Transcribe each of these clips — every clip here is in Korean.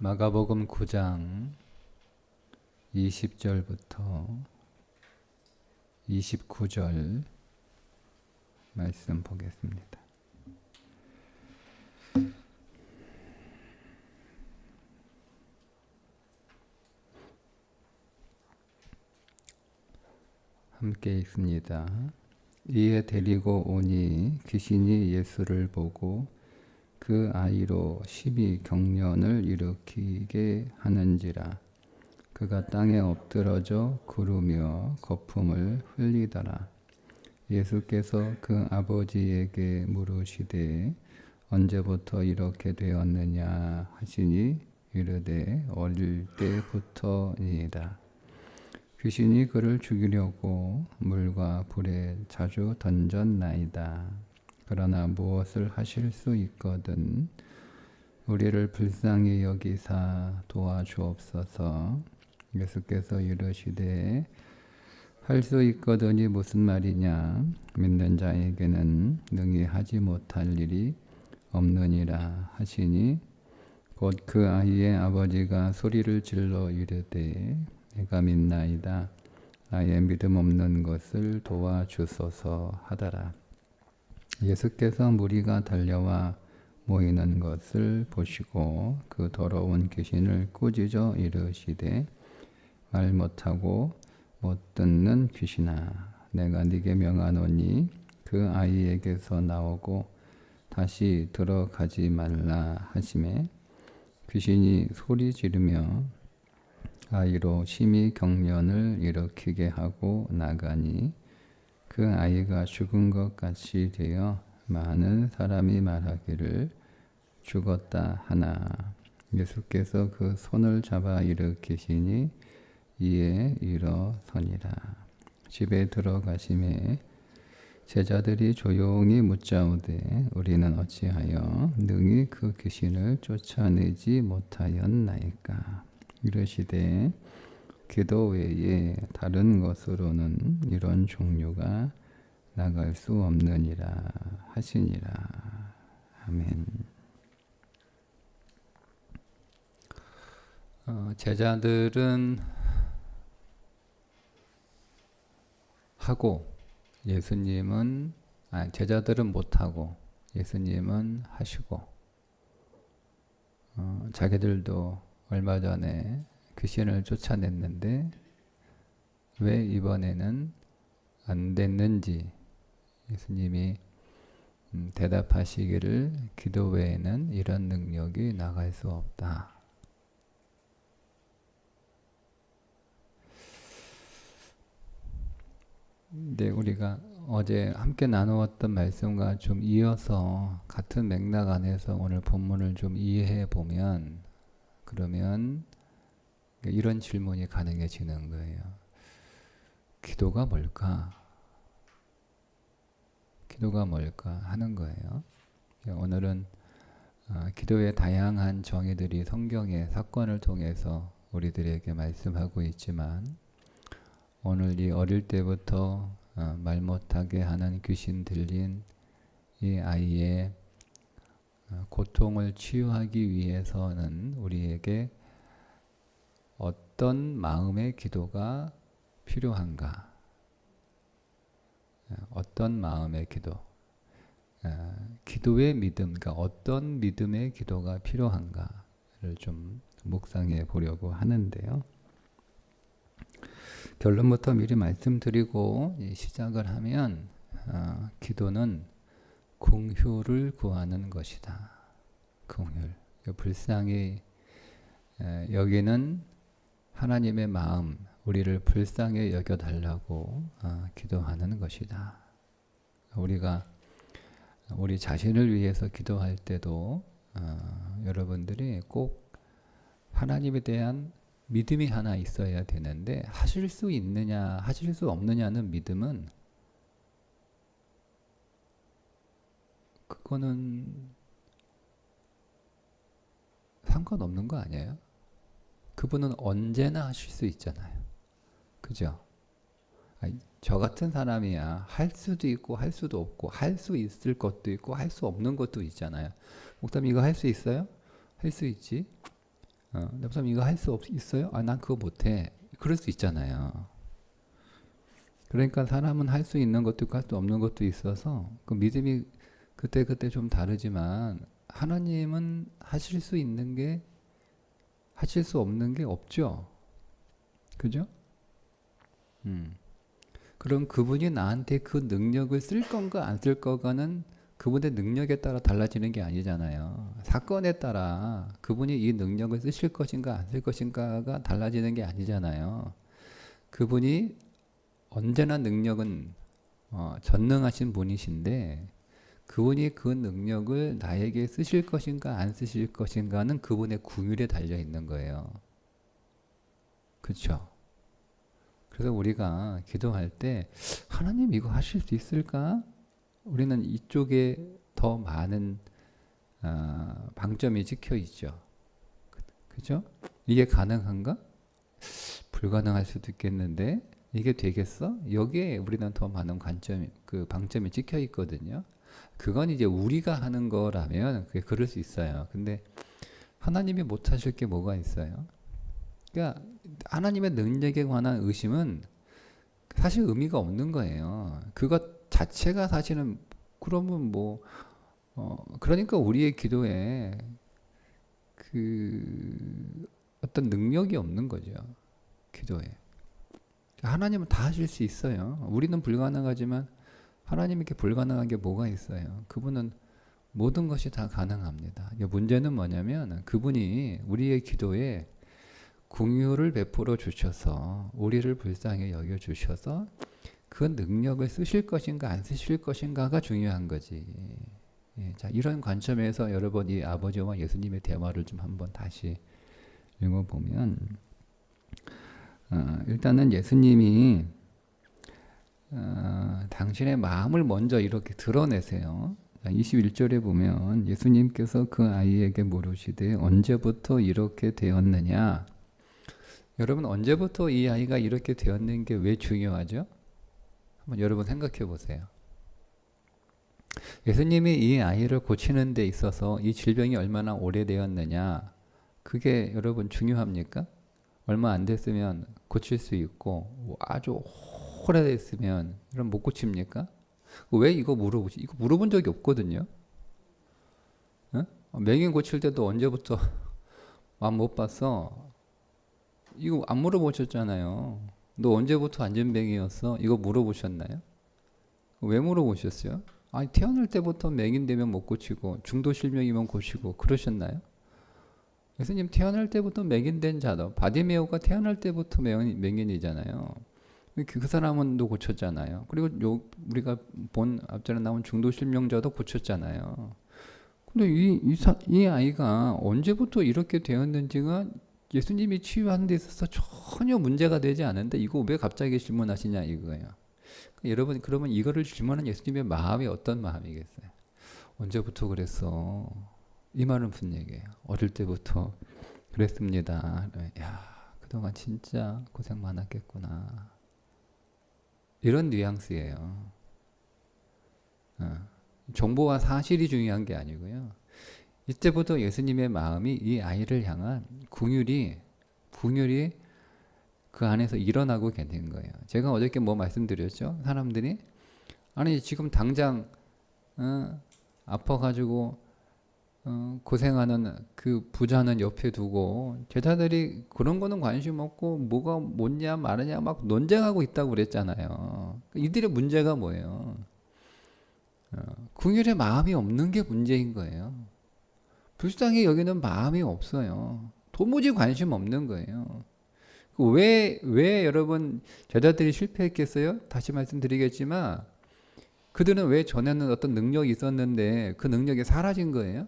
마가복음 9장 20절부터 29절 말씀 보겠습니다. 함께 읽습니다. 이에 데리고 오니 귀신이 예수를 보고 그 아이로 심히 경련을 일으키게 하는지라. 그가 땅에 엎드러져 구르며 거품을 흘리더라. 예수께서 그 아버지에게 물으시되 언제부터 이렇게 되었느냐 하시니 이르되 어릴 때부터니이다. 귀신이 그를 죽이려고 물과 불에 자주 던졌나이다. 그러나 무엇을 하실 수 있거든 우리를 불쌍히 여기사 도와주옵소서. 예수께서 이르시되 할 수 있거든이 무슨 말이냐. 믿는 자에게는 능히 하지 못할 일이 없느니라 하시니 곧 그 아이의 아버지가 소리를 질러 이르되 내가 믿나이다. 나의 믿음 없는 것을 도와주소서 하더라. 예수께서 무리가 달려와 모이는 것을 보시고 그 더러운 귀신을 꾸짖어 이르시되 말 못하고 못 듣는 귀신아, 내가 네게 명하노니 그 아이에게서 나오고 다시 들어가지 말라 하시매 귀신이 소리 지르며 아이로 심히 경련을 일으키게 하고 나가니 그 아이가 죽은 것 같이 되어 많은 사람이 말하기를 죽었다 하나. 예수께서 그 손을 잡아 일으키시니 이에 일어서니라. 집에 들어가심에 제자들이 조용히 묻자오되 우리는 어찌하여 능히 그 귀신을 쫓아내지 못하였나이까. 이르시되 기도 외에 다른 것으로는 이런 종류가 나갈 수 없느니라 하시니라. 아멘. 제자들은 하고 예수님은 제자들은 못하고 예수님은 하시고 자기들도 얼마 전에 귀신을 쫓아냈는데 왜 이번에는 안 됐는지 예수님이 대답하시기를 기도 외에는 이런 능력이 나갈 수 없다. 근데 우리가 어제 함께 나누었던 말씀과 좀 이어서 같은 맥락 안에서 오늘 본문을 좀 이해해 보면 그러면 이런 질문이 가능해지는 거예요. 기도가 뭘까? 기도가 뭘까 하는 거예요. 오늘은 기도의 다양한 정의들이 성경의 사건을 통해서 우리들에게 말씀하고 있지만 오늘 이 어릴 때부터 말 못하게 하는 귀신 들린 이 아이의 고통을 치유하기 위해서는 우리에게 어떤 마음의 기도가 필요한가? 어떤 마음의 기도? 기도의 믿음, 그러니까 어떤 믿음의 기도가 필요한가를 좀 묵상해 보려고 하는데요. 결론부터 미리 말씀드리고 시작을 하면 기도는 긍휼을 구하는 것이다. 긍휼, 불쌍히 여기는 하나님의 마음, 우리를 불쌍히 여겨달라고 기도하는 것이다. 우리가 우리 자신을 위해서 기도할 때도 여러분들이 꼭 하나님에 대한 믿음이 하나 있어야 되는데 하실 수 있느냐 하실 수 없느냐는 믿음은 그거는 상관없는 거 아니에요? 그분은 언제나 하실 수 있잖아요. 그죠? 저 같은 사람이야 할 수도 있고 할 수도 없고 할 수 있을 것도 있고 할 수 없는 것도 있잖아요. 목사님 이거 할 수 있어요? 할 수 있지. 목사님 이거 할 수 있어요? 아, 난 그거 못해. 그럴 수 있잖아요. 그러니까 사람은 할 수 있는 것도 있고 할 수 없는 것도 있어서 그 믿음이 그때 좀 다르지만 하나님은 하실 수 있는 게 하실 수 없는 게 없죠. 그죠? 그럼 그분이 나한테 그 능력을 쓸 건가 안 쓸 건가는 그분의 능력에 따라 달라지는 게 아니잖아요. 사건에 따라 그분이 이 능력을 쓰실 것인가 안 쓸 것인가가 달라지는 게 아니잖아요. 그분이 언제나 능력은 전능하신 분이신데 그분이 그 능력을 나에게 쓰실 것인가 안 쓰실 것인가는 그분의 궁율에 달려 있는 거예요. 그렇죠? 그래서 우리가 기도할 때 하나님 이거 하실 수 있을까? 우리는 이쪽에 더 많은 방점이 찍혀 있죠. 그죠? 이게 가능한가? 불가능할 수도 있겠는데 이게 되겠어? 여기에 우리는 더 많은 방점이 찍혀 있거든요. 그건 이제 우리가 하는 거라면 그게 그럴 수 있어요. 근데 하나님이 못 하실 게 뭐가 있어요? 그러니까 하나님의 능력에 관한 의심은 사실 의미가 없는 거예요. 그것 자체가 사실은 그러면 그러니까 우리의 기도에 그 어떤 능력이 없는 거죠. 기도에. 하나님은 다 하실 수 있어요. 우리는 불가능하지만 하나님에게 불가능한 게 뭐가 있어요? 그분은 모든 것이 다 가능합니다. 문제는 뭐냐면 그분이 우리의 기도에 긍휼을 베풀어 주셔서 우리를 불쌍히 여겨 주셔서 그 능력을 쓰실 것인가 안 쓰실 것인가가 중요한 거지. 예, 자, 이런 관점에서 여러분 이 아버지와 예수님의 대화를 좀 한번 다시 읽어보면 일단은 예수님이 당신의 마음을 먼저 이렇게 드러내세요. 21절에 보면 예수님께서 그 아이에게 물으시되 언제부터 이렇게 되었느냐? 여러분 언제부터 이 아이가 이렇게 되었는 게 왜 중요하죠? 한번 여러분 생각해 보세요. 예수님이 이 아이를 고치는 데 있어서 이 질병이 얼마나 오래되었느냐? 그게 여러분 중요합니까? 얼마 안 됐으면 고칠 수 있고 아주 오래됐으면 이런 못 고칩니까? 왜 이거 물어보지? 이거 물어본 적이 없거든요. 어? 맹인 고칠 때도 언제부터 못 봤어? 이거 안 물어보셨잖아요. 너 언제부터 안전뱅이였어? 이거 물어보셨나요? 왜 물어보셨어요? 아니 태어날 때부터 맹인 되면 못 고치고 중도 실명이면 고치고 그러셨나요? 예수님 태어날 때부터 맹인된 자도 바디메오가 태어날 때부터 맹인이잖아요. 그 사람은 또 고쳤잖아요. 그리고 우리가 본 앞전에 나온 중도 실명자도 고쳤잖아요. 근데 이 아이가 언제부터 이렇게 되었는지가 예수님이 치유하는 데 있어서 전혀 문제가 되지 않은데 이거 왜 갑자기 질문하시냐 이거예요. 여러분 그러면 이거를 질문한 예수님의 마음이 어떤 마음이겠어요? 언제부터 그랬어? 이 말은 무슨 얘기예요? 어릴 때부터 그랬습니다. 야, 그동안 진짜 고생 많았겠구나. 이런 뉘앙스예요. 정보와 사실이 중요한 게 아니고요. 이때부터 예수님의 마음이 이 아이를 향한 긍휼이 그 안에서 일어나고 계신 거예요. 제가 어저께 말씀드렸죠? 사람들이 아니 지금 당장 아파가지고 고생하는 그 부자는 옆에 두고 제자들이 그런 거는 관심 없고 뭐가 뭐냐 마느냐 막 논쟁하고 있다고 그랬잖아요. 이들의 문제가 뭐예요? 긍휼의 마음이 없는 게 문제인 거예요. 불쌍히 여기는 마음이 없어요. 도무지 관심 없는 거예요. 왜 여러분 제자들이 실패했겠어요? 다시 말씀드리겠지만 그들은 왜 전에는 어떤 능력이 있었는데 그 능력이 사라진 거예요?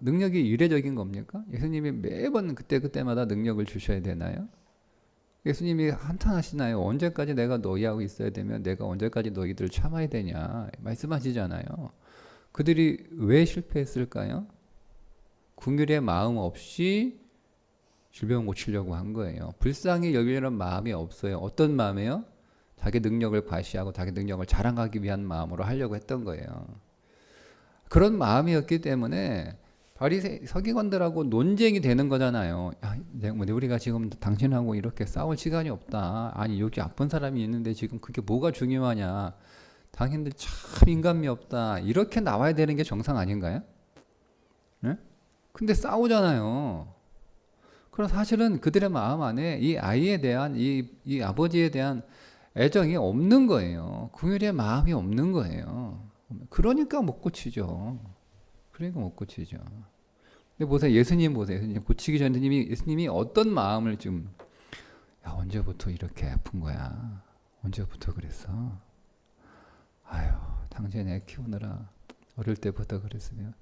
능력이 이례적인 겁니까? 예수님이 매번 그때마다 능력을 주셔야 되나요? 예수님이 한탄하시나요? 언제까지 내가 너희하고 있어야 되면 내가 언제까지 너희들을 참아야 되냐 말씀하시잖아요. 그들이 왜 실패했을까요? 긍휼의 마음 없이 질병을 고치려고 한 거예요. 불쌍히 여기려는 마음이 없어요. 어떤 마음이에요? 자기 능력을 과시하고 자기 능력을 자랑하기 위한 마음으로 하려고 했던 거예요. 그런 마음이었기 때문에 바리새 서기관들하고 논쟁이 되는 거잖아요. 야, 우리가 지금 당신하고 이렇게 싸울 시간이 없다. 아니 여기 아픈 사람이 있는데 지금 그게 뭐가 중요하냐. 당신들 참 인간미 없다. 이렇게 나와야 되는 게 정상 아닌가요? 네? 근데 싸우잖아요. 그럼 사실은 그들의 마음 안에 이 아이에 대한 이 아버지에 대한 애정이 없는 거예요. 긍휼의 마음이 없는 거예요. 그러니까 못 고치죠. 그러니까 못 고치죠. 근데 보세요. 예수님 보세요. 예수님 고치기 전에 예수님이 어떤 마음을 좀, 야, 언제부터 이렇게 아픈 거야? 언제부터 그랬어? 아유, 당신 애 키우느라 어릴 때부터 그랬으면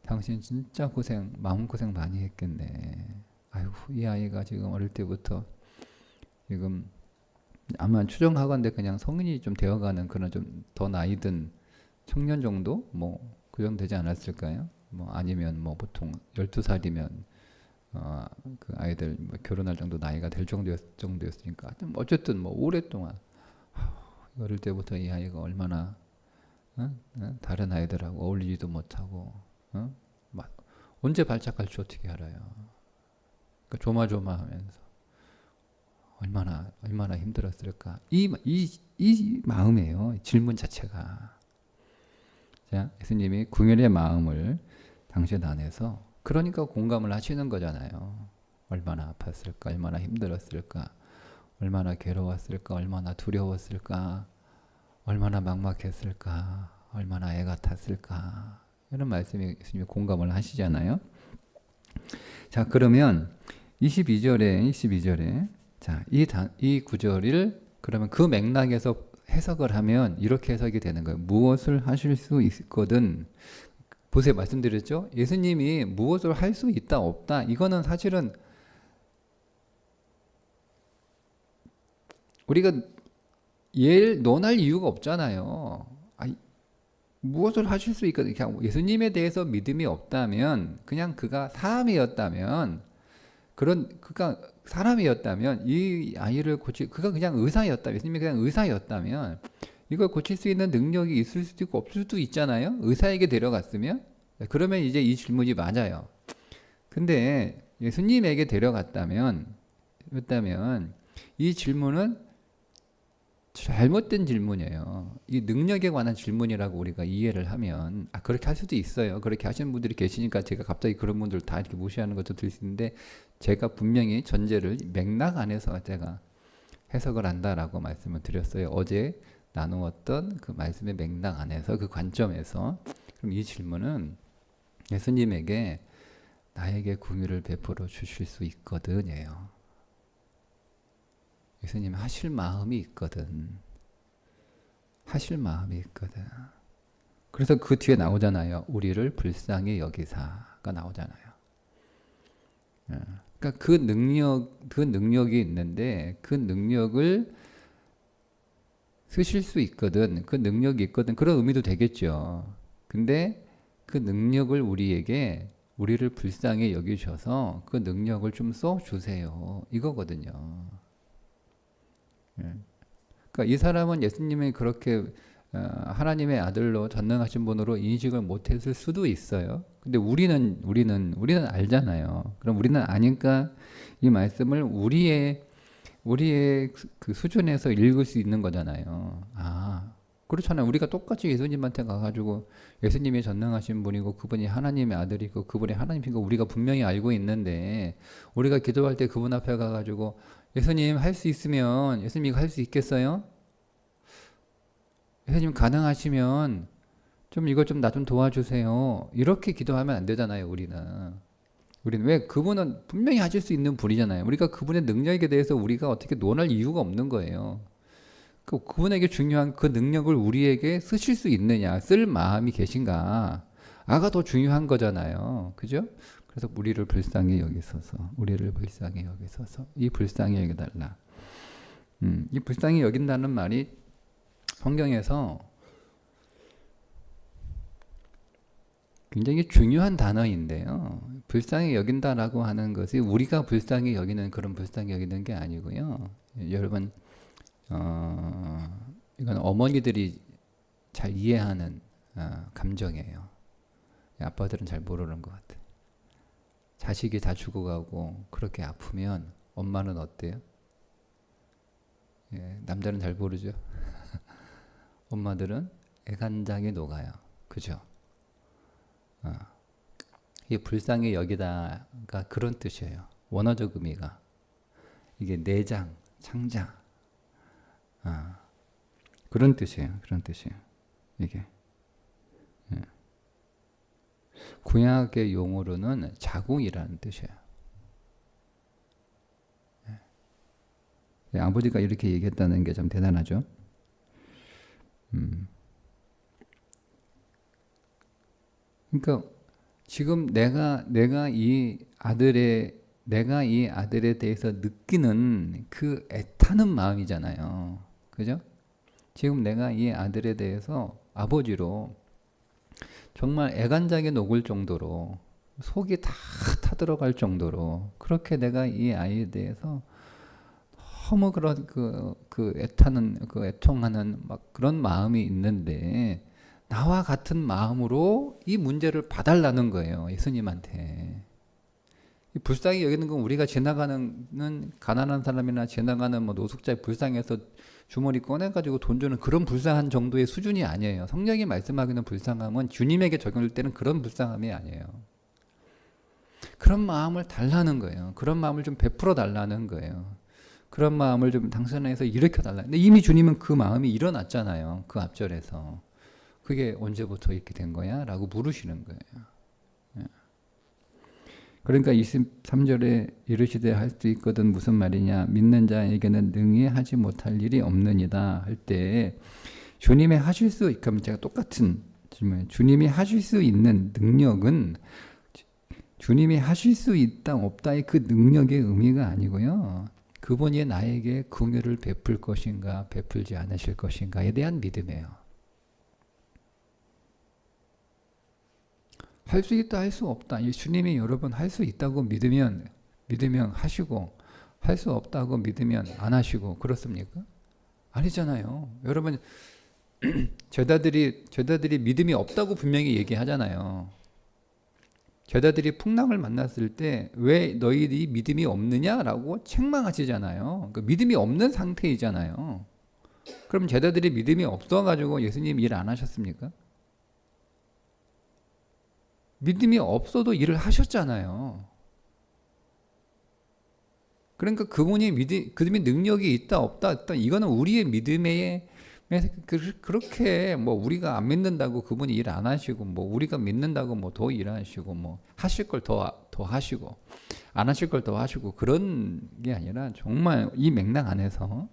당신 진짜 마음고생 많이 했겠네. 아유, 이 아이가 지금 어릴 때부터 지금 아마 추정하건대 그냥 성인이 좀 되어가는 그런 좀 더 나이 든 청년 정도? 뭐 그 정도 되지 않았을까요? 뭐 아니면 뭐 보통 12살이면 그 아이들 뭐 결혼할 정도 나이가 될 정도였으니까 어쨌든 뭐 오랫동안 어릴 때부터 이 아이가 얼마나 다른 아이들하고 어울리지도 못하고 언제 발작할 줄 어떻게 알아요? 그러니까 조마조마하면서 얼마나 힘들었을까? 이 마음이에요. 질문 자체가. 자, 예수님이 긍휼의 마음을 당신 안에서 그러니까 공감을 하시는 거잖아요. 얼마나 아팠을까? 얼마나 힘들었을까? 얼마나 괴로웠을까? 얼마나 두려웠을까? 얼마나 막막했을까? 얼마나 애가 탔을까? 이런 말씀이 예수님이 공감을 하시잖아요. 자, 그러면 22절에 자, 이 구절을 그러면 그 맥락에서 해석을 하면 이렇게 해석이 되는 거예요. 무엇을 하실 수 있거든. 보세요. 말씀드렸죠? 예수님이 무엇을 할 수 있다 없다. 이거는 사실은 우리가 논할 이유가 없잖아요. 무엇을 하실 수 있거든. 그냥 예수님에 대해서 믿음이 없다면 그냥 그가 사람이었다면 그가 사람이었다면 이 아이를 그가 그냥 의사였다면 예수님이 그냥 의사였다면 이걸 고칠 수 있는 능력이 있을 수도 있고 없을 수도 있잖아요. 의사에게 데려갔으면 그러면 이제 이 질문이 맞아요. 근데 예수님에게 데려갔다면 이 질문은 잘못된 질문이에요. 이 능력에 관한 질문이라고 우리가 이해를 하면 그렇게 할 수도 있어요. 그렇게 하시는 분들이 계시니까 제가 갑자기 그런 분들 다 이렇게 무시하는 것도 들 수 있는데 제가 분명히 전제를 맥락 안에서 제가 해석을 한다라고 말씀을 드렸어요. 어제 나누었던 그 말씀의 맥락 안에서 그 관점에서 그럼 이 질문은 예수님에게 나에게 긍휼을 베풀어 주실 수 있거든요. 예수님 하실 마음이 있거든. 하실 마음이 있거든. 그래서 그 뒤에 나오잖아요. 우리를 불쌍히 여기사가 나오잖아요. 그러니까 그 능력이 있는데 그 능력을 쓰실 수 있거든. 그 능력이 있거든. 그런 의미도 되겠죠. 근데 그 능력을 우리를 불쌍히 여기셔서 그 능력을 좀 써주세요. 이거거든요. 그러니까 이 사람은 예수님이 그렇게 하나님의 아들로 전능하신 분으로 인식을 못했을 수도 있어요. 근데 우리는 알잖아요. 그럼 우리는 아니까 이 말씀을 우리의 그 수준에서 읽을 수 있는 거잖아요. 그렇잖아요. 우리가 똑같이 예수님한테 가가지고 예수님이 전능하신 분이고 그분이 하나님의 아들이고 그분이 하나님인 거 우리가 분명히 알고 있는데 우리가 기도할 때 그분 앞에 가가지고 예수님 할 수 있으면 예수님 이거 할 수 있겠어요? 예수님 가능하시면 좀 이거 좀 나 좀 도와주세요. 이렇게 기도하면 안 되잖아요. 우리는 왜 그분은 분명히 하실 수 있는 분이잖아요. 우리가 그분의 능력에 대해서 우리가 어떻게 논할 이유가 없는 거예요. 그분에게 중요한 그 능력을 우리에게 쓰실 수 있느냐, 쓸 마음이 계신가, 아가 더 중요한 거잖아요. 그죠? 그래서 우리를 불쌍히 여기소서, 이 불쌍히 여겨달라. 이 불쌍히 여긴다는 말이 성경에서 굉장히 중요한 단어인데요. 불쌍히 여긴다라고 하는 것이 우리가 불쌍히 여기는 그런 불쌍히 여기는 게 아니고요. 여러분, 이건 어머니들이 잘 이해하는 감정이에요. 아빠들은 잘 모르는 것 같아요. 자식이 다 죽어가고 그렇게 아프면 엄마는 어때요? 예, 남자는 잘 모르죠. 엄마들은 애간장이 녹아요. 그죠? 이게 불쌍히 여기다가 그런 뜻이에요. 원어적 의미가. 이게 내장, 창자. 그런 뜻이에요. 그런 뜻이에요. 이게. 예. 구약의 용어로는 자궁이라는 뜻이에요. 예. 아버지가 이렇게 얘기했다는 게 좀 대단하죠. 그러니까 지금 내가 이 아들에 대해서 느끼는 그 애타는 마음이잖아요. 그죠? 지금 내가 이 아들에 대해서 아버지로 정말 애간장에 녹을 정도로 속이 다 타들어갈 정도로 그렇게 내가 이 아이에 대해서 너무 그런 그 애타는 그 애통하는 막 그런 마음이 있는데 나와 같은 마음으로 이 문제를 봐달라는 거예요. 예수님한테. 불쌍히 여기는 건 우리가 지나가는 가난한 사람이나 지나가는 뭐 노숙자의 불쌍해서 주머니 꺼내가지고 돈 주는 그런 불쌍한 정도의 수준이 아니에요. 성령이 말씀하기는 불쌍함은 주님에게 적용할 때는 그런 불쌍함이 아니에요. 그런 마음을 달라는 거예요. 그런 마음을 좀 베풀어 달라는 거예요. 그런 마음을 좀 당선해서 일으켜 달라. 근데 이미 주님은 그 마음이 일어났잖아요. 그 앞절에서. 그게 언제부터 이렇게 된 거야? 라고 물으시는 거예요. 그러니까 23절에 이르시되 할 수 있거든 무슨 말이냐. 믿는 자에게는 능히 하지 못할 일이 없느니라 할 때 주님이 하실 수, 그럼 제가 똑같은 질문, 주님이 하실 수 있는 능력은 주님이 하실 수 있다 없다의 그 능력의 의미가 아니고요. 그분이 나에게 긍휼을 베풀 것인가 베풀지 않으실 것인가에 대한 믿음이에요. 할 수 있다 할 수 없다. 주님이 여러분 할 수 있다고 믿으면 하시고 할 수 없다고 믿으면 안 하시고 그렇습니까? 아니잖아요. 여러분 제자들이 믿음이 없다고 분명히 얘기하잖아요. 제자들이 풍랑을 만났을 때 왜 너희들이 믿음이 없느냐라고 책망하시잖아요. 그러니까 믿음이 없는 상태이잖아요. 그럼 제자들이 믿음이 없어가지고 예수님 일 안 하셨습니까? 믿음이 없어도 일을 하셨잖아요. 그러니까 그분이 그분이 능력이 있다 없다 이거는 우리의 믿음에 그렇게 뭐 우리가 안 믿는다고 그분이 일 안 하시고 뭐 우리가 믿는다고 뭐 더 일하시고 뭐 하실 걸 더 하시고 안 하실 걸 더 하시고 그런 게 아니라 정말 이 맥락 안에서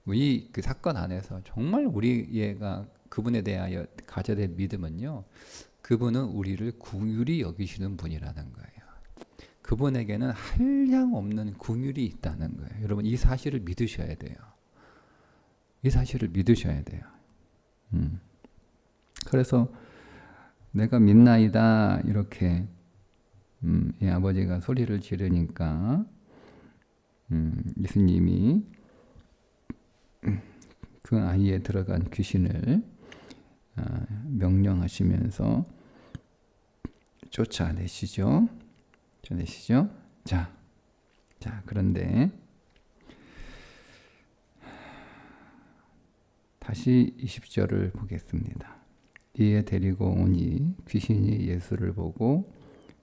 이 그 사건 안에서 정말 우리가 그분에 대하여 가져야 될 믿음은요. 그분은 우리를 긍휼히 여기시는 분이라는 거예요. 그분에게는 한량 없는 긍휼이 있다는 거예요. 여러분 이 사실을 믿으셔야 돼요. 이 사실을 믿으셔야 돼요. 그래서 내가 믿나이다 이렇게 이 아버지가 소리를 지르니까 예수님이 그 아이에 들어간 귀신을 명령하시면서 쫓아내시죠. 자, 그런데 다시 20절을 보겠습니다. 이에 데리고 오니 귀신이 예수를 보고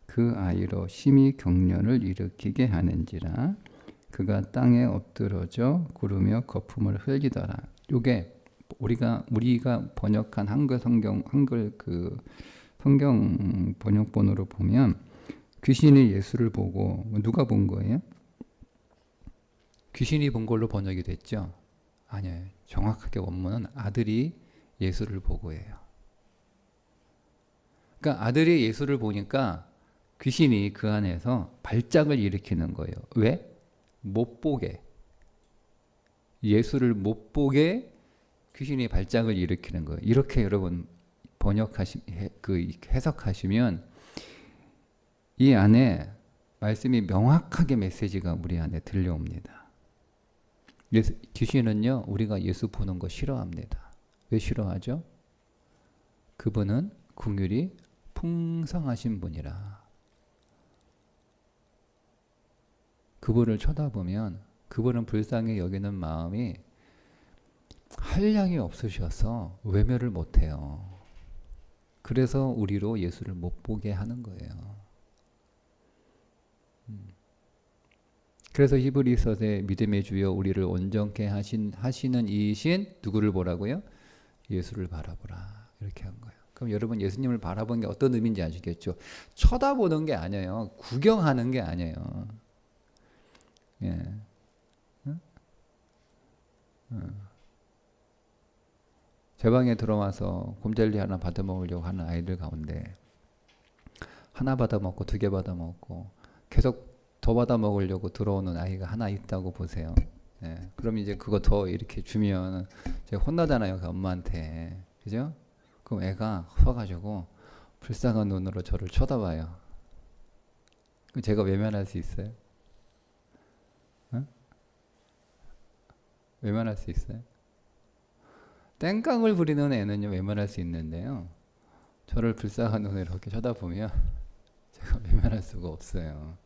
그 아이로 심히 경련을 일으키게 하는지라 그가 땅에 엎드러져 구르며 거품을 흘리더라. 요게 우리가 번역한 한글 성경 번역본으로 보면 귀신이 예수를 보고 누가 본 거예요? 귀신이 본 걸로 번역이 됐죠? 아니에요. 정확하게 원문은 아들이 예수를 보고예요. 그러니까 아들이 예수를 보니까 귀신이 그 안에서 발작을 일으키는 거예요. 왜? 못 보게. 예수를 못 보게 귀신이 발작을 일으키는 거예요. 이렇게 여러분 해석하시면 이 안에 말씀이 명확하게 메시지가 우리 안에 들려옵니다. 귀신은요, 우리가 예수 보는 거 싫어합니다. 왜 싫어하죠? 그분은 긍휼이 풍성하신 분이라. 그분을 쳐다보면 그분은 불쌍히 여기는 마음이 한량이 없으셔서 외면을 못해요. 그래서 우리로 예수를 못 보게 하는 거예요. 그래서 히브리서의 믿음의 주여 우리를 온전케 하시는 이신 누구를 보라고요? 예수를 바라보라. 이렇게 한 거예요. 그럼 여러분 예수님을 바라보는 게 어떤 의미인지 아시겠죠? 쳐다보는 게 아니에요. 구경하는 게 아니에요. 예. 제 방에 들어와서 곰젤리 하나 받아 먹으려고 하는 아이들 가운데 하나 받아 먹고 2개 받아 먹고 계속 더 받아 먹으려고 들어오는 아이가 하나 있다고 보세요. 예. 그럼 이제 그거 더 이렇게 주면 제가 혼나잖아요, 그 엄마한테. 그죠? 그럼 애가 서가지고 불쌍한 눈으로 저를 쳐다봐요. 그럼 제가 외면할 수 있어요? 어? 외면할 수 있어요? 땡깡을 부리는 애는요 외면할 수 있는데요, 저를 불쌍한 눈으로 이렇게 쳐다보면 제가 외면할 수가 없어요.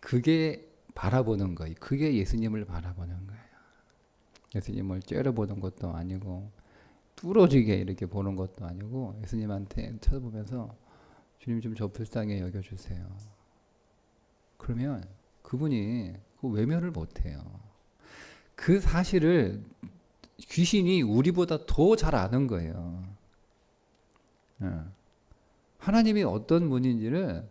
그게 바라보는 거예요. 그게 예수님을 바라보는 거예요. 예수님을 째려보는 것도 아니고 뚫어지게 이렇게 보는 것도 아니고 예수님한테 쳐다보면서 주님 좀 저 불쌍히 여겨주세요. 그러면 그분이 그 외면을 못해요. 그 사실을 귀신이 우리보다 더 잘 아는 거예요. 하나님이 어떤 분인지를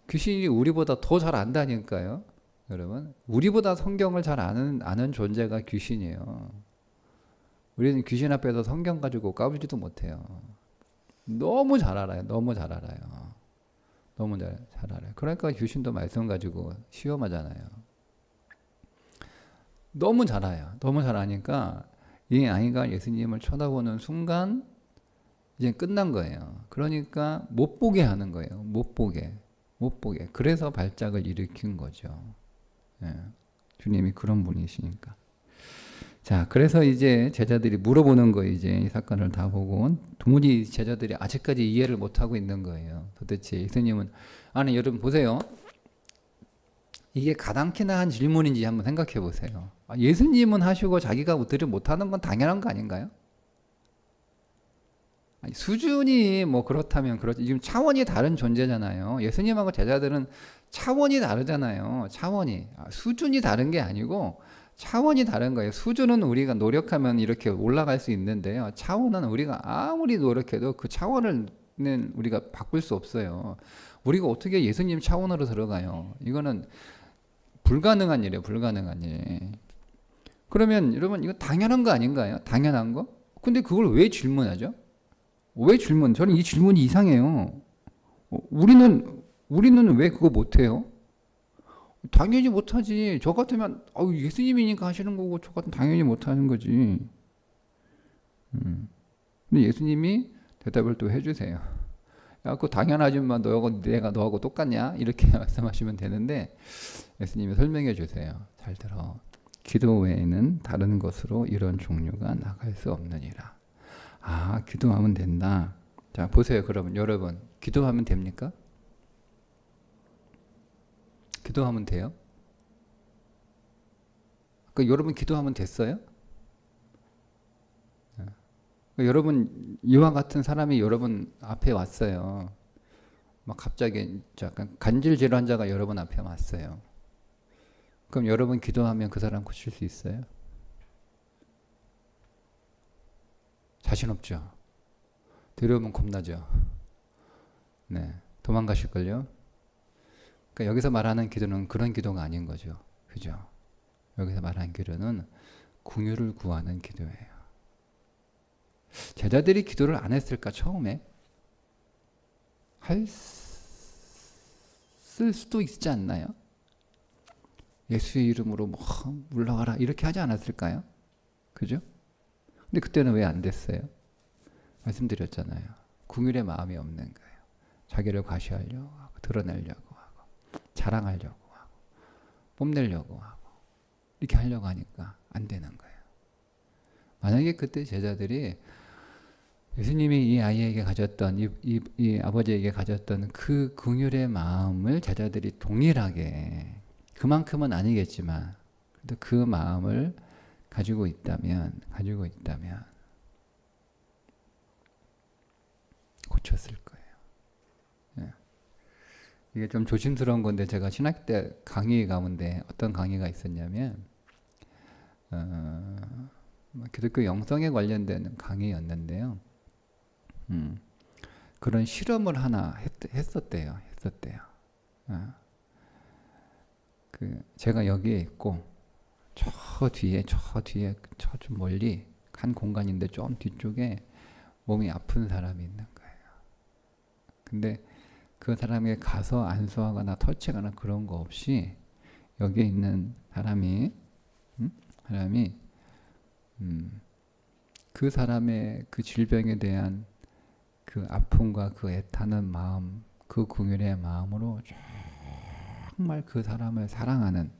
귀신이 우리보다 더 잘 안다니까요. 여러분, 우리보다 성경을 잘 아는 존재가 귀신이에요. 우리는 귀신 앞에서 성경 가지고 까불지도 못해요. 너무 잘 알아요. 너무 잘 알아요. 너무 잘 알아요. 그러니까 귀신도 말씀 가지고 시험하잖아요. 너무 잘 알아요. 너무 잘 아니까 이 아이가 예수님을 쳐다보는 순간 이제 끝난 거예요. 그러니까 못 보게 하는 거예요. 못 보게. 그래서 발작을 일으킨 거죠. 예. 주님이 그런 분이시니까. 자, 그래서 이제 제자들이 물어보는 거예요. 이제 이 사건을 다 보고 도무지 제자들이 아직까지 이해를 못 하고 있는 거예요. 도대체 예수님은, 아니 여러분 보세요. 이게 가당키나 한 질문인지 한번 생각해 보세요. 예수님은 하시고 자기가 우리를 못하는 건 당연한 거 아닌가요? 아니, 수준이 뭐 그렇다면 그렇지. 지금 차원이 다른 존재잖아요. 예수님하고 제자들은 차원이 다르잖아요. 차원이. 수준이 다른 게 아니고 차원이 다른 거예요. 수준은 우리가 노력하면 이렇게 올라갈 수 있는데요. 차원은 우리가 아무리 노력해도 그 차원을 우리가 바꿀 수 없어요. 우리가 어떻게 예수님 차원으로 들어가요? 이거는 불가능한 일이에요. 불가능한 일. 그러면 여러분 이거 당연한 거 아닌가요? 당연한 거? 근데 그걸 왜 질문하죠? 왜 질문? 저는 이 질문이 이상해요. 우리는 왜 그거 못해요? 당연히 못하지. 저 같으면 예수님이니까 하시는 거고 저 같으면 당연히 못하는 거지. 근데 예수님이 대답을 또 해주세요. 야, 그거 당연하지만 내가 너하고 똑같냐? 이렇게 말씀하시면 되는데 예수님이 설명해 주세요. 잘 들어. 기도 외에는 다른 것으로 이런 종류가 나갈 수 없느니라. 아, 기도하면 된다. 자, 보세요. 그러면 여러분, 기도하면 됩니까? 기도하면 돼요? 그러니까 여러분 기도하면 됐어요? 그러니까 여러분 이와 같은 사람이 여러분 앞에 왔어요. 막 갑자기 약간 간질 질환자가 여러분 앞에 왔어요. 그럼 여러분 기도하면 그 사람 고칠 수 있어요? 자신 없죠. 데려오면 겁나죠. 네, 도망가실걸요. 그러니까 여기서 말하는 기도는 그런 기도가 아닌 거죠. 그죠? 여기서 말하는 기도는 긍휼을 구하는 기도예요. 제자들이 기도를 안 했을까 처음에? 했을 수도 있지 않나요? 예수의 이름으로 뭐 물러가라 이렇게 하지 않았을까요? 그죠? 근데 그때는 왜 안 됐어요? 말씀드렸잖아요. 긍휼의 마음이 없는 거예요. 자기를 과시하려고 하고 드러내려고 하고 자랑하려고 하고 뽐내려고 하고 이렇게 하려고 하니까 안 되는 거예요. 만약에 그때 제자들이 예수님이 이 아이에게 가졌던 이 아버지에게 가졌던 그 긍휼의 마음을 제자들이 동일하게 그만큼은 아니겠지만 그래도 그 마음을 가지고 있다면 고쳤을 거예요. 예. 이게 좀 조심스러운 건데 제가 신학교 때 강의 가운데 어떤 강의가 있었냐면 기독교 영성에 관련된 강의였는데요. 그런 실험을 하나 했었대요. 제가 여기에 있고 저 뒤에 저 좀 멀리 한 공간인데 좀 뒤쪽에 몸이 아픈 사람이 있는 거예요. 근데 그 사람에게 가서 안수하거나 터치하거나 그런 거 없이 여기에 있는 사람이 그 사람의 그 질병에 대한 그 아픔과 그 애타는 마음, 그 긍휼의 마음으로 정말 그 사람을 사랑하는,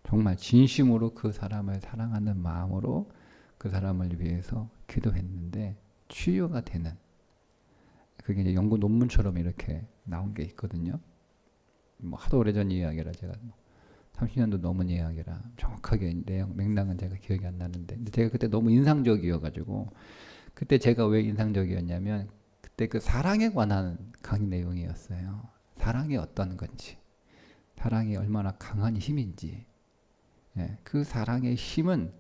정말 진심으로 그 사람을 사랑하는 마음으로 그 사람을 위해서 기도했는데 치유가 되는, 그게 이제 연구 논문처럼 이렇게 나온 게 있거든요. 뭐 하도 오래전 이야기라 제가 30년도 넘은 이야기라 정확하게 내용 맥락은 제가 기억이 안 나는데, 근데 제가 그때 너무 인상적이어가지고, 그때 제가 왜 인상적이었냐면 그때 그 사랑에 관한 강의 내용이었어요. 사랑이 어떤 건지, 사랑이 얼마나 강한 힘인지, 그 사랑의 힘은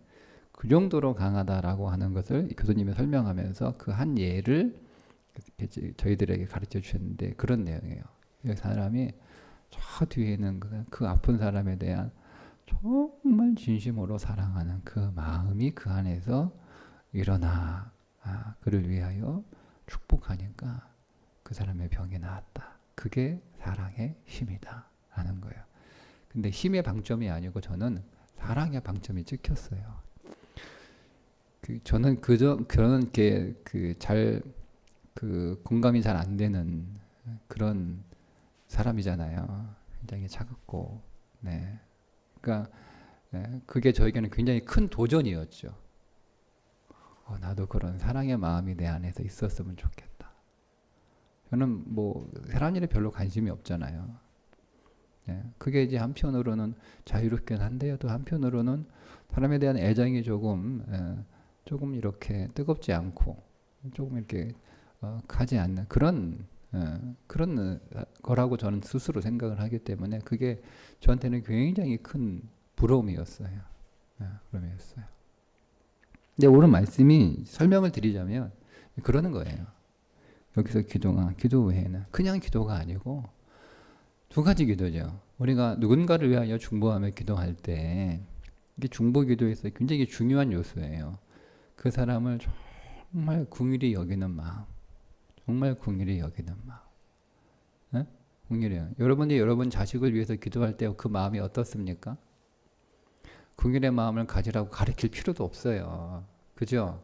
그 정도로 강하다라고 하는 것을 교수님이 설명하면서 그 한 예를 저희들에게 가르쳐 주셨는데 그런 내용이에요. 이 사람이 저 뒤에는 그 아픈 사람에 대한 정말 진심으로 사랑하는 그 마음이 그 안에서 일어나 그를 위하여 축복하니까 그 사람의 병이 나았다. 그게 사랑의 힘이다 라는 거예요. 근데 힘의 방점이 아니고 저는 사랑의 방점이 찍혔어요. 저는 그런 게 공감이 잘 안 되는 그런 사람이잖아요. 굉장히 차갑고, 네. 그러니까 그게 저에게는 굉장히 큰 도전이었죠. 나도 그런 사랑의 마음이 내 안에서 있었으면 좋겠다. 저는 뭐 사람 일에 별로 관심이 없잖아요. 그게 이제 한편으로는 자유롭긴 한데요, 또 한편으로는 사람에 대한 애정이 조금 이렇게 뜨겁지 않고 조금 이렇게 가지 않는 그런 거라고 저는 스스로 생각을 하기 때문에 그게 저한테는 굉장히 큰 부러움이었어요. 부러움이었어요. 근데 오늘 말씀이 설명을 드리자면 그러는 거예요. 여기서 기도 외에는 그냥 기도가 아니고 두 가지 기도죠. 우리가 누군가를 위하여 중보하며 기도할 때 이게 중보 기도에서 굉장히 중요한 요소예요. 그 사람을 정말 긍휼히 여기는 마음, 정말 긍휼히 여기는 마음. 긍휼해요. 여러분이 여러분 자식을 위해서 기도할 때 그 마음이 어떻습니까? 긍휼의 마음을 가지라고 가르칠 필요도 없어요. 그죠?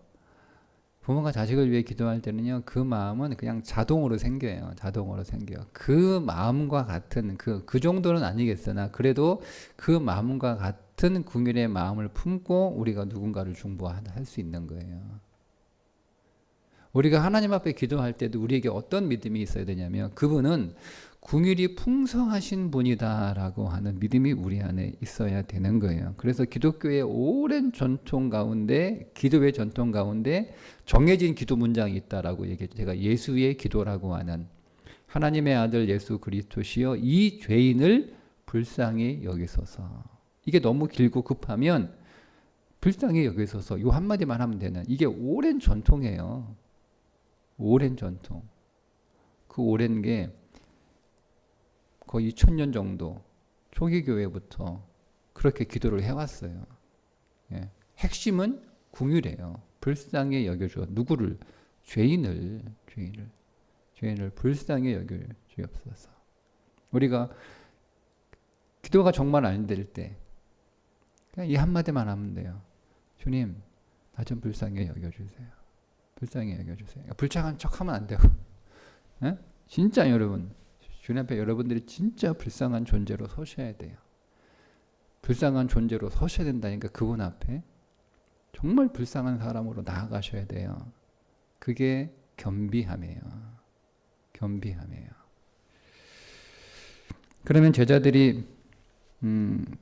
부모가 자식을 위해 기도할 때는요, 그 마음은 그냥 자동으로 생겨요. 자동으로 생겨요. 그 마음과 같은, 그 정도는 아니겠으나, 그래도 그 마음과 같은 긍휼의 마음을 품고 우리가 누군가를 중보할 수 있는 거예요. 우리가 하나님 앞에 기도할 때도 우리에게 어떤 믿음이 있어야 되냐면, 그분은 긍휼이 풍성하신 분이다라고 하는 믿음이 우리 안에 있어야 되는 거예요. 그래서 기독교의 오랜 전통 가운데, 기도의 전통 가운데 정해진 기도 문장이 있다라고 제가 예수의 기도라고 하는, 하나님의 아들 예수 그리스도시여 이 죄인을 불쌍히 여기소서. 이게 너무 길고 급하면 불쌍히 여기소서 요 한마디만 하면 되는, 이게 오랜 전통이에요. 오랜 전통. 그 오랜 게 거의 2000년 정도 초기 교회부터 그렇게 기도를 해왔어요. 핵심은 긍휼이에요. 불쌍히 여겨줘. 누구를? 죄인을 불쌍히 여겨 주옵소서. 우리가 기도가 정말 안 될 때 그냥 이 한마디만 하면 돼요. 주님, 나 좀 불쌍히 여겨주세요. 불쌍히 여겨주세요. 불쌍한 척하면 안 되고, 진짜 여러분, 주님 앞에 여러분들이 진짜 불쌍한 존재로 서셔야 돼요. 불쌍한 존재로 서셔야 된다니까. 그분 앞에 정말 불쌍한 사람으로 나아가셔야 돼요. 그게 겸비함이에요. 겸비함이에요. 그러면 제자들이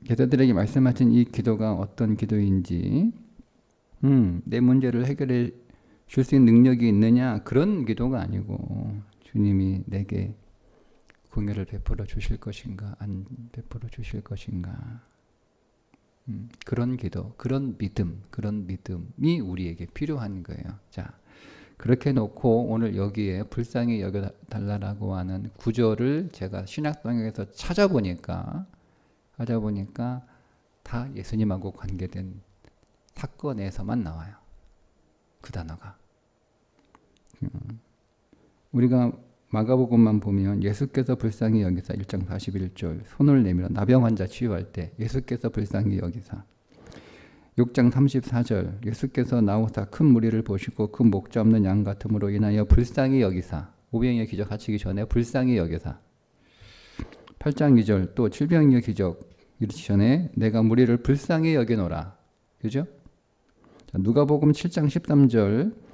제자들에게 말씀하신 이 기도가 어떤 기도인지, 내 문제를 해결해 줄 수 있는 능력이 있느냐, 그런 기도가 아니고 주님이 내게 긍휼을 베풀어 주실 것인가, 안 베풀어 주실 것인가, 그런 기도, 그런 믿음이 우리에게 필요한 거예요. 자, 그렇게 놓고 오늘 여기에 불쌍히 여겨달라고 하는 구절을 제가 신약성경에서 찾아보니까 다 예수님하고 관계된 사건에서만 나와요. 그 단어가. 우리가 마가복음만 보면 예수께서 불쌍히 여기사 1장 41절 손을 내밀어 나병 환자 치유할 때 예수께서 불쌍히 여기사, 6장 34절 예수께서 나오사 큰 무리를 보시고 그 목자 없는 양 같음으로 인하여 불쌍히 여기사, 오병이어 기적 하시기 전에 불쌍히 여기사, 8장 2절 또 질병의 기적 이르기 전에 내가 무리를 불쌍히 여기노라. 그죠? 누가복음 7장 13절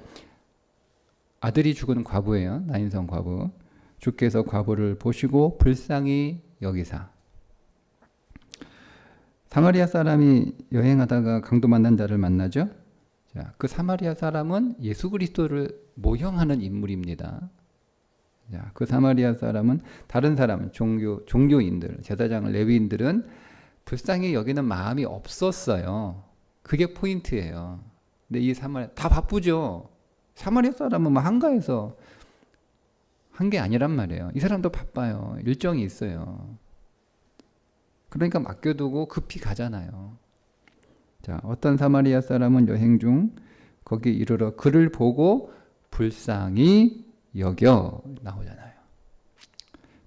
아들이 죽은 과부예요. 나인성 과부. 주께서 과부를 보시고 불쌍히 여기사. 사마리아 사람이 여행하다가 강도 만난 자를 만나죠. 자, 그 사마리아 사람은 예수 그리스도를 모형하는 인물입니다. 자, 그 사마리아 사람은 다른 사람, 종교인들, 제사장, 레위인들은 불쌍히 여기는 마음이 없었어요. 그게 포인트예요. 근데 이 사마리아 다 바쁘죠. 사마리아 사람은 뭐 한가해서 한 게 아니란 말이에요. 이 사람도 바빠요. 일정이 있어요. 그러니까 맡겨두고 급히 가잖아요. 자, 어떤 사마리아 사람은 여행 중 거기 이르러 그를 보고 불쌍히 여겨 나오잖아요.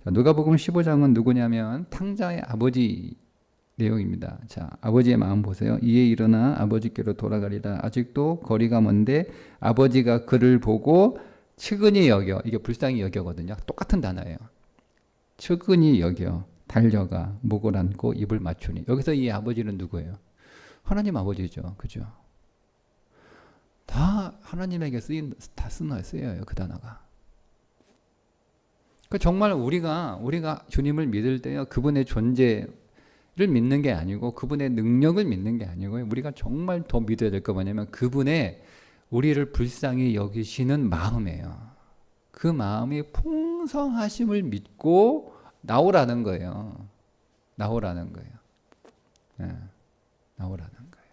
자, 누가복음 15장은 누구냐면 탕자의 아버지 내용입니다. 자, 아버지의 마음 보세요. 이에 일어나 아버지께로 돌아가리라. 아직도 거리가 먼데 아버지가 그를 보고 측은히 여겨. 이게 불쌍히 여겨거든요. 똑같은 단어예요. 측은히 여겨. 달려가 목을 안고 입을 맞추니. 여기서 이 아버지는 누구예요? 하나님 아버지죠. 그죠? 다 하나님에게 쓰여요. 그 단어가. 그 정말 우리가 주님을 믿을 때요, 그분의 존재를 믿는 게 아니고 그분의 능력을 믿는 게 아니고요. 우리가 정말 더 믿어야 될 거 뭐냐면 그분의 우리를 불쌍히 여기시는 마음이에요. 그 마음이 풍성하심을 믿고 나오라는 거예요. 나오라는 거예요. 네, 나오라는 거예요.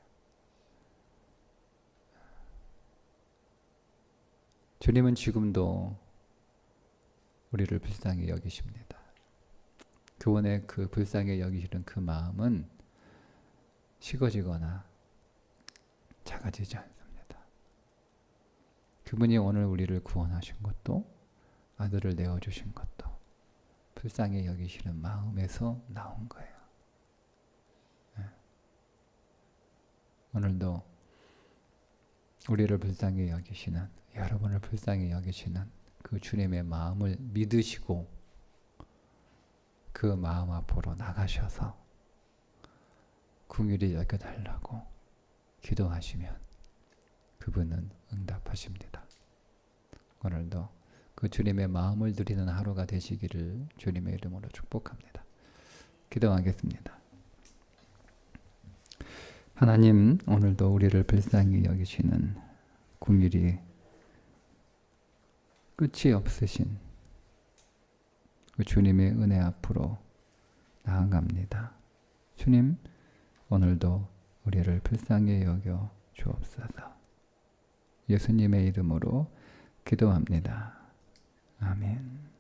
주님은 지금도 우리를 불쌍히 여기십니다. 그분의 그 불쌍히 여기시는 그 마음은 식어지거나 작아지지 않습니다. 그분이 오늘 우리를 구원하신 것도 아들을 내어주신 것도 불쌍히 여기시는 마음에서 나온 거예요. 네. 오늘도 우리를 불쌍히 여기시는, 여러분을 불쌍히 여기시는 그 주님의 마음을 믿으시고 그 마음 앞으로 나가셔서 긍휼히 여겨달라고 기도하시면 그분은 응답하십니다. 오늘도 그 주님의 마음을 드리는 하루가 되시기를 주님의 이름으로 축복합니다. 기도하겠습니다. 하나님, 오늘도 우리를 불쌍히 여기시는 긍휼이 끝이 없으신 그 주님의 은혜 앞으로 나아갑니다. 주님, 오늘도 우리를 불쌍히 여겨 주옵소서. 예수님의 이름으로 기도합니다. 아멘.